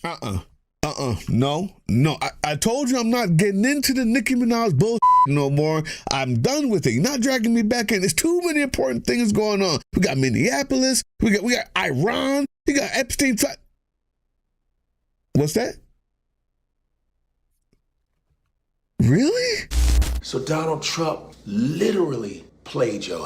No. I told you I'm not getting into the Nicki Minaj bullshit no more. I'm done with it. You're not dragging me back in. There's too many important things going on. We got Minneapolis. We got Iran. We got Epstein. What's that? Really? So Donald Trump literally played your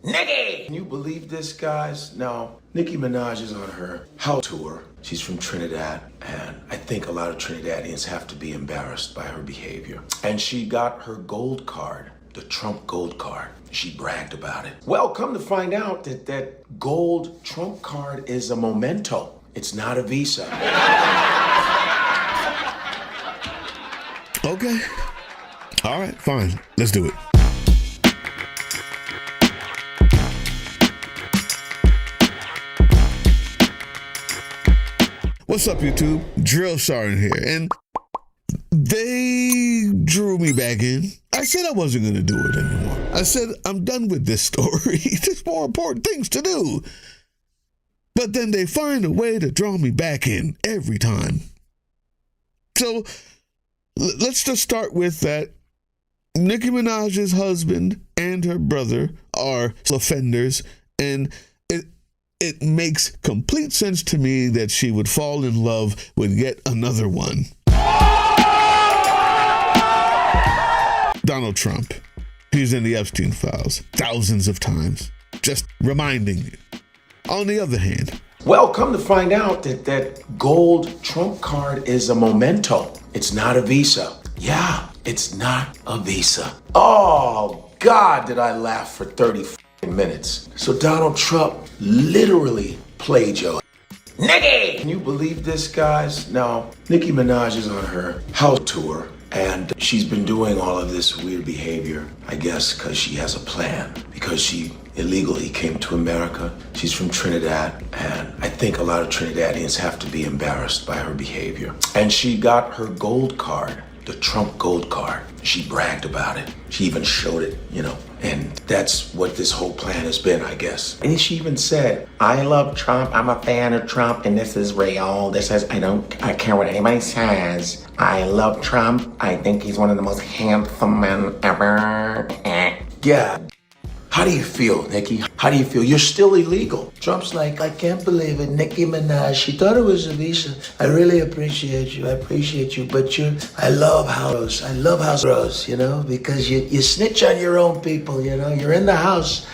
Nicki! Can you believe this, guys? Now, Nicki Minaj is on her house tour. She's from Trinidad, and I think a lot of Trinidadians have to be embarrassed by her behavior. And she got her gold card, the Trump gold card. She bragged about it. Well, come to find out that gold Trump card is a memento. It's not a visa. Okay. All right, fine. Let's do it. What's up, YouTube? Drill Sergeant here, and they drew me back in. I said I wasn't going to do it anymore. I said I'm done with this story. There's more important things to do. But then they find a way to draw me back in every time. So let's just start with that. Nicki Minaj's husband and her brother are offenders, and it makes complete sense to me that she would fall in love with yet another one. Donald Trump. He's in the Epstein files thousands of times. Just reminding you. On the other hand, well, come to find out that gold Trump card is a memento. It's not a visa. Yeah, it's not a visa. Oh, God, did I laugh for 30 minutes. So Donald Trump literally played your Nicki! Can you believe this, guys? Now, Nicki Minaj is on her house tour, and she's been doing all of this weird behavior, I guess, because she has a plan. Because she illegally came to America. She's from Trinidad, and I think a lot of Trinidadians have to be embarrassed by her behavior. And she got her gold card, the Trump gold card. She bragged about it. She even showed it, and that's what this whole plan has been, I guess. And she even said, I love Trump. I'm a fan of Trump, and this is real. This is, I care what anybody says. I love Trump. I think he's one of the most handsome men ever. Yeah. How do you feel, Nicki? How do you feel? You're still illegal. Trump's like, I can't believe it. Nicki Minaj, she thought it was a visa. I really appreciate you. But I love house. I love house bros, because you snitch on your own people, You're in the house.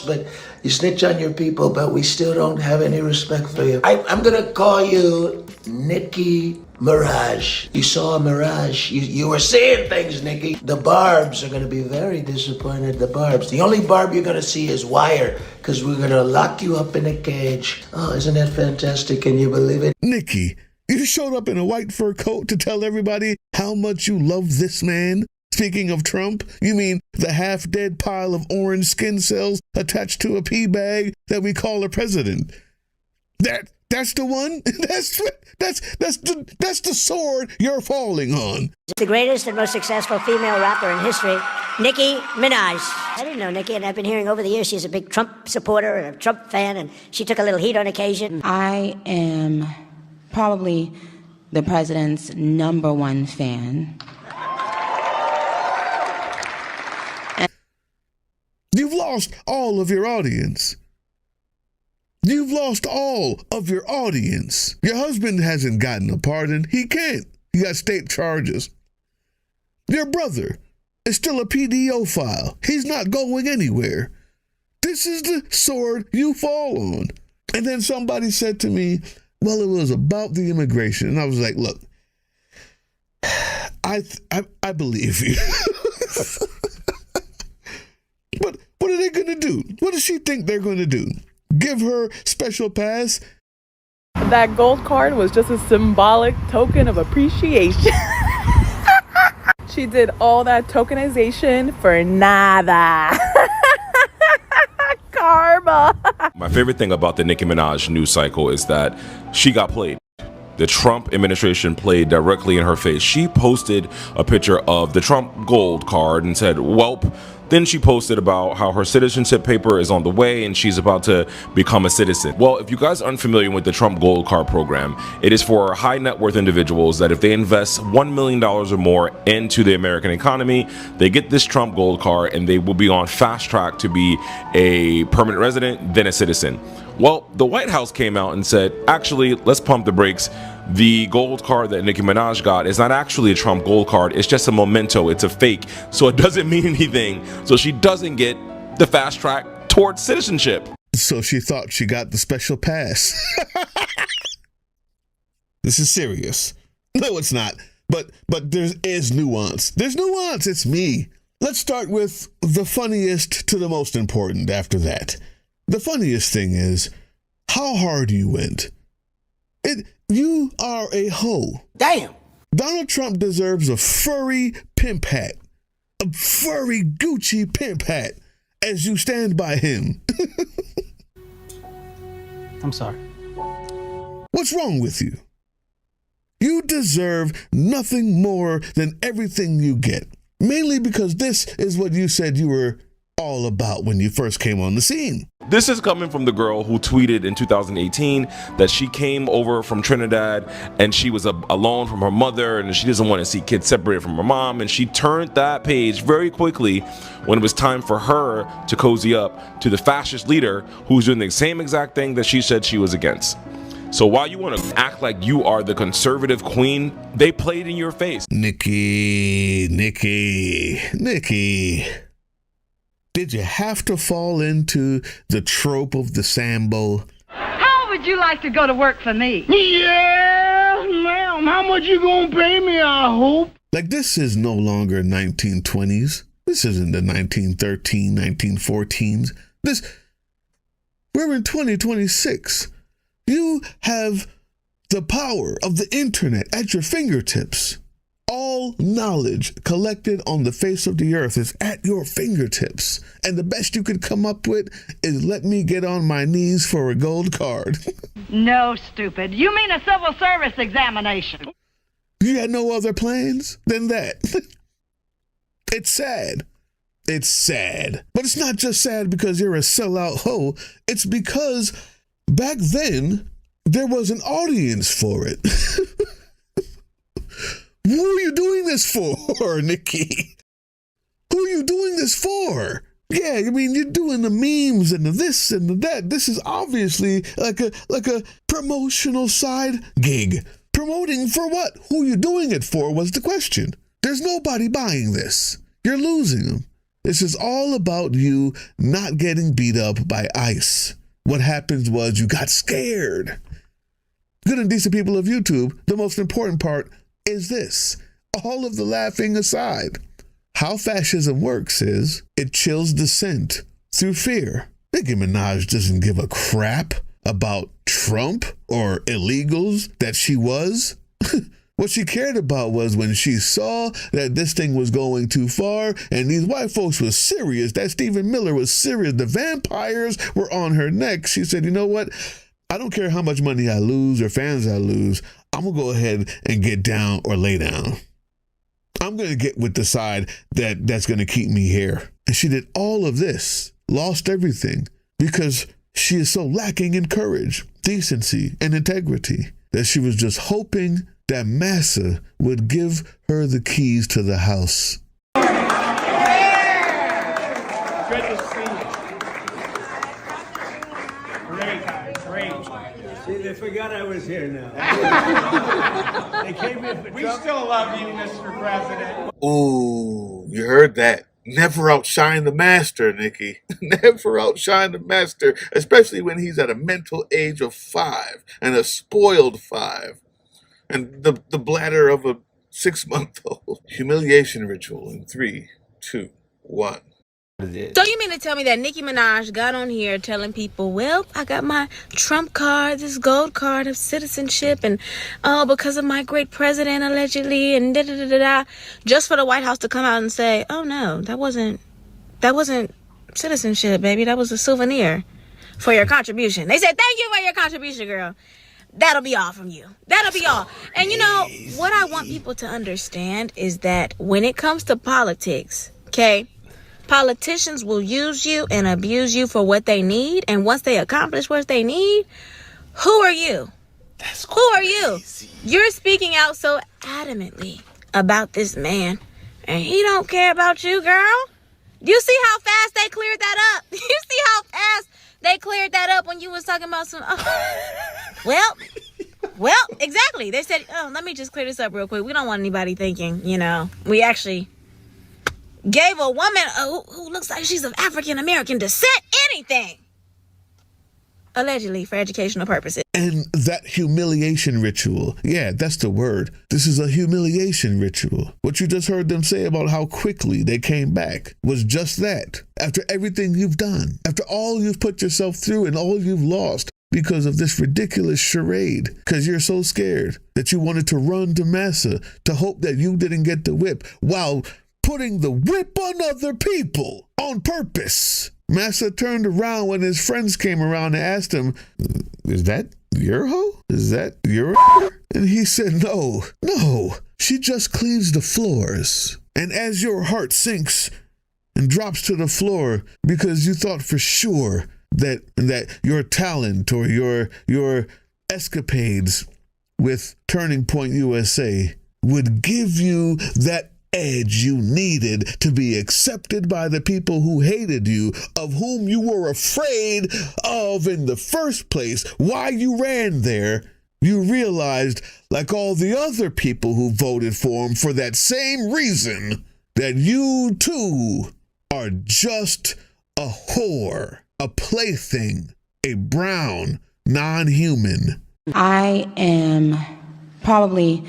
But you snitch on your people, but we still don't have any respect for you. I'm going to call you Nicki Mirage. You saw a mirage. You were seeing things, Nicki. The Barbs are going to be very disappointed. The Barbs. The only Barb you're going to see is Wire, because we're going to lock you up in a cage. Oh, isn't that fantastic? Can you believe it? Nicki, you showed up in a white fur coat to tell everybody how much you love this man? Speaking of Trump, you mean the half-dead pile of orange skin cells attached to a pea bag that we call a president? That's the one? That's the sword you're falling on. The greatest and most successful female rapper in history, Nicki Minaj. I didn't know Nicki, and I've been hearing over the years she's a big Trump supporter and a Trump fan, and she took a little heat on occasion. I am probably the president's #1 fan. You've lost all of your audience. You've lost all of your audience. Your husband hasn't gotten a pardon. He can't. He got state charges. Your brother is still a PDO file. He's not going anywhere. This is the sword you fall on. And then somebody said to me, well, it was about the immigration. And I was like, look, I believe you. But what are they going to do? What does she think they're going to do? Give her special pass? That gold card was just a symbolic token of appreciation. She did all that tokenization for nada. Karma. My favorite thing about the Nicki Minaj news cycle is that she got played. The Trump administration played directly in her face. She posted a picture of the Trump gold card and said, welp, Then she posted about how her citizenship paper is on the way and she's about to become a citizen. Well, if you guys aren't familiar with the Trump Gold Card program, it is for high net worth individuals that if they invest $1 million or more into the American economy, they get this Trump Gold Card and they will be on fast track to be a permanent resident, then a citizen. Well, the White House came out and said, actually, let's pump the brakes. The gold card that Nicki Minaj got is not actually a Trump gold card. It's just a memento. It's a fake. So it doesn't mean anything. So she doesn't get the fast track towards citizenship. So she thought she got the special pass. This is serious. No, it's not. But there is nuance. There's nuance. It's me. Let's start with the funniest to the most important after that. The funniest thing is how hard you went. You are a hoe. Damn. Donald Trump deserves a furry pimp hat. A furry Gucci pimp hat as you stand by him. I'm sorry. What's wrong with you? You deserve nothing more than everything you get. Mainly because this is what you said you were all about when you first came on the scene. This is coming from the girl who tweeted in 2018 that she came over from Trinidad and she was alone from her mother and she doesn't want to see kids separated from her mom, and she turned that page very quickly when it was time for her to cozy up to the fascist leader who's doing the same exact thing that she said she was against. So while you want to act like you are the conservative queen, they played in your face. Nicki. Did you have to fall into the trope of the Sambo? How would you like to go to work for me? Yeah, ma'am. How much you gonna pay me, I hope? Like, this is no longer 1920s. This isn't the 1913, 1914s. We're in 2026. You have the power of the internet at your fingertips. All knowledge collected on the face of the earth is at your fingertips. And the best you could come up with is let me get on my knees for a gold card. No, stupid. You mean a civil service examination. You had no other plans than that. It's sad. It's sad. But it's not just sad because you're a sellout hoe. It's because back then, there was an audience for it. Who are you doing this for, Nicki? Who are you doing this for? Yeah, I mean, you're doing the memes and the this and the that. This is obviously like a promotional side gig. Promoting for what? Who you doing it for was the question. There's nobody buying this. You're losing them. This is all about you not getting beat up by ICE. What happens was you got scared. Good and decent people of YouTube, the most important part is this. All of the laughing aside, how fascism works is it chills dissent through fear. Nicki Minaj doesn't give a crap about Trump or illegals that she was. What she cared about was when she saw that this thing was going too far and these white folks was serious, that Stephen Miller was serious, the vampires were on her neck. She said, you know what? I don't care how much money I lose or fans I lose. I'm going to go ahead and get down or lay down. I'm going to get with the side that's going to keep me here. And she did all of this, lost everything, because she is so lacking in courage, decency, and integrity that she was just hoping that Massa would give her the keys to the house. Good to see you. Great. See, they forgot I was here now. They came in for We still love you, Mr. President. Ooh, you heard that. Never outshine the master, Nicki. Never outshine the master, especially when he's at a mental age of 5 and a spoiled 5. And the bladder of a 6-month-old. Humiliation ritual in 3, 2, 1. So you mean to tell me that Nicki Minaj got on here telling people, well, I got my Trump card, this gold card of citizenship, and because of my great president allegedly, and da-da-da-da-da, just for the White House to come out and say, oh no, that wasn't citizenship, baby, that was a souvenir for your contribution. They said, thank you for your contribution, girl. That'll be all from you. That'll be all. And you know, what I want people to understand is that when it comes to politics, okay, Politicians will use you and abuse you for what they need. And once they accomplish what they need, who are you? Who are you? You're speaking out so adamantly about this man, and he don't care about you, girl. Do you see how fast they cleared that up? You see how fast they cleared that up when you was talking about some... Well, exactly. They said, oh, let me just clear this up real quick. We don't want anybody thinking, we actually gave a woman who looks like she's of African-American descent anything. Allegedly, for educational purposes. And that humiliation ritual, yeah, that's the word. This is a humiliation ritual. What you just heard them say about how quickly they came back was just that. After everything you've done, after all you've put yourself through and all you've lost because of this ridiculous charade, because you're so scared that you wanted to run to Massa to hope that you didn't get the whip while putting the whip on other people on purpose. Massa turned around when his friends came around and asked him, is that your hoe? Is that your hoe? And he said, no, she just cleans the floors. And as your heart sinks and drops to the floor because you thought for sure that your talent or your escapades with Turning Point USA would give you that edge you needed to be accepted by the people who hated you, of whom you were afraid of in the first place, why you ran there, you realized, like all the other people who voted for him for that same reason, that you too are just a whore, a plaything, a brown non-human. I am probably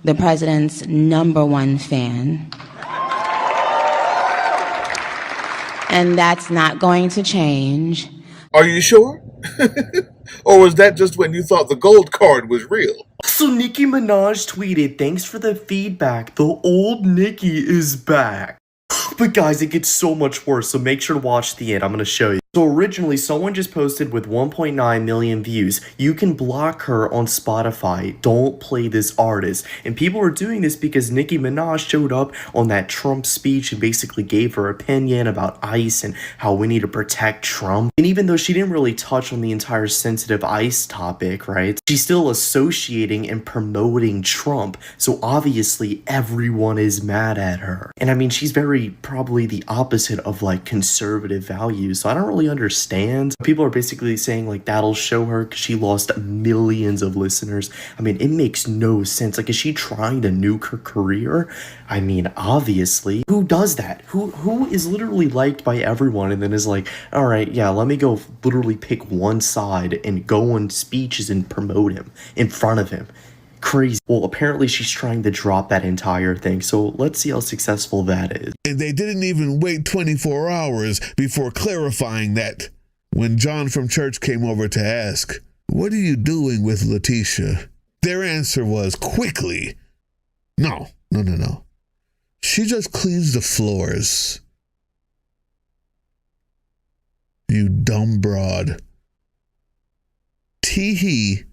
the president's #1 fan. And that's not going to change. Are you sure? Or was that just when you thought the gold card was real? So Nicki Minaj tweeted, "Thanks for the feedback. The old Nicki is back." But guys, it gets so much worse, so make sure to watch the end. I'm going to show you. So originally, someone just posted with 1.9 million views, you can block her on Spotify. Don't play this artist. And people are doing this because Nicki Minaj showed up on that Trump speech and basically gave her opinion about ICE and how we need to protect Trump. And even though she didn't really touch on the entire sensitive ICE topic, right, she's still associating and promoting Trump. So obviously everyone is mad at her. And I mean, she's probably the opposite of like conservative values. So I don't really understand. People are basically saying like that'll show her because she lost millions of listeners. I mean, it makes no sense. Like, is she trying to nuke her career? I mean, obviously. Who does that? Who is literally liked by everyone and then is like, all right, yeah, let me go literally pick one side and go on speeches and promote him in front of him? Crazy. Well, apparently she's trying to drop that entire thing, so let's see how successful that is. And they didn't even wait 24 hours before clarifying that. When John from church came over to ask, what are you doing with Letitia? Their answer was quickly, no. She just cleans the floors. You dumb broad. Tee-hee.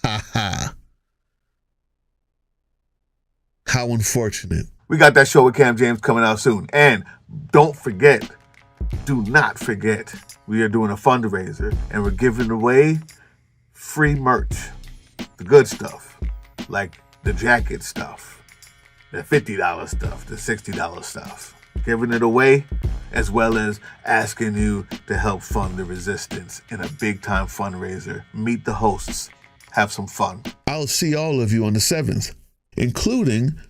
Ha. How unfortunate. We got that show with Cam James coming out soon. And do not forget, we are doing a fundraiser and we're giving away free merch. The good stuff, like the jacket stuff, the $50 stuff, the $60 stuff. Giving it away, as well as asking you to help fund the resistance in a big time fundraiser. Meet the hosts. Have some fun. I'll see all of you on the 7th, including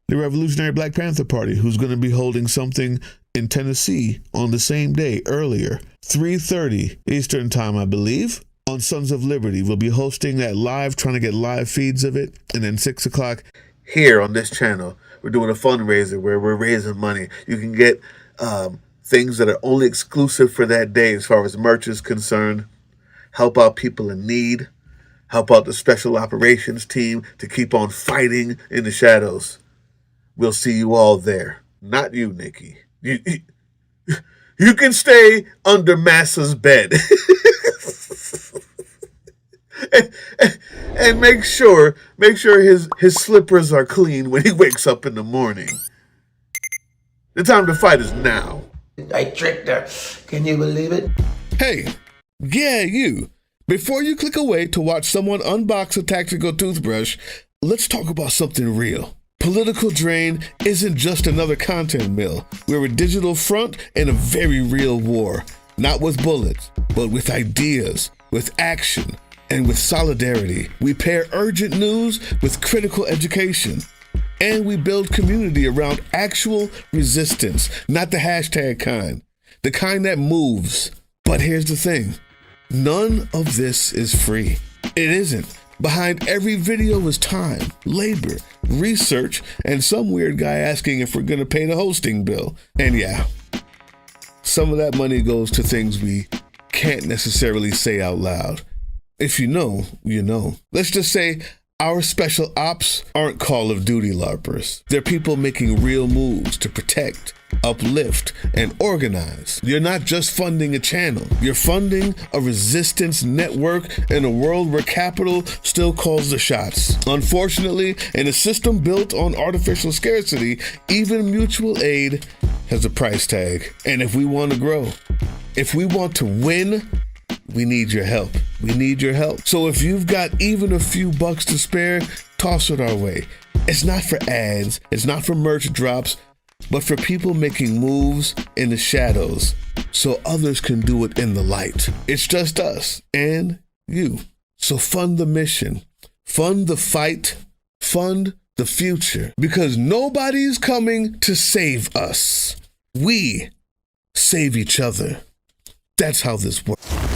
the Revolutionary Black Panther Party, who's going to be holding something in Tennessee on the same day earlier, 3:30 Eastern time, I believe, on Sons of Liberty. We'll be hosting that live, trying to get live feeds of it. And then 6 o'clock here on this channel, we're doing a fundraiser where we're raising money. You can get things that are only exclusive for that day as far as merch is concerned. Help out people in need. Help out the special operations team to keep on fighting in the shadows. We'll see you all there. Not you, Nikki. You can stay under Massa's bed. and make sure his slippers are clean when he wakes up in the morning. The time to fight is now. I tricked her. Can you believe it? Hey, yeah, you. Before you click away to watch someone unbox a tactical toothbrush, let's talk about something real. Political Drain isn't just another content mill. We're a digital front in a very real war. Not with bullets, but with ideas, with action, and with solidarity. We pair urgent news with critical education. And we build community around actual resistance, not the hashtag kind. The kind that moves. But here's the thing. None of this is free. It isn't. Behind every video is time, labor, research, and some weird guy asking if we're gonna pay the hosting bill. And yeah, some of that money goes to things we can't necessarily say out loud. If you know, you know. Let's just say our special ops aren't Call of Duty LARPers. They're people making real moves to protect, uplift, and organize. You're not just funding a channel. You're funding a resistance network in a world where capital still calls the shots. Unfortunately, in a system built on artificial scarcity, even mutual aid has a price tag. And if we want to grow, if we want to win, we need your help. We need your help. So if you've got even a few bucks to spare, toss it our way. It's not for ads, it's not for merch drops, but for people making moves in the shadows so others can do it in the light. It's just us and you. So fund the mission, fund the fight, fund the future, because nobody's coming to save us. We save each other. That's how this works.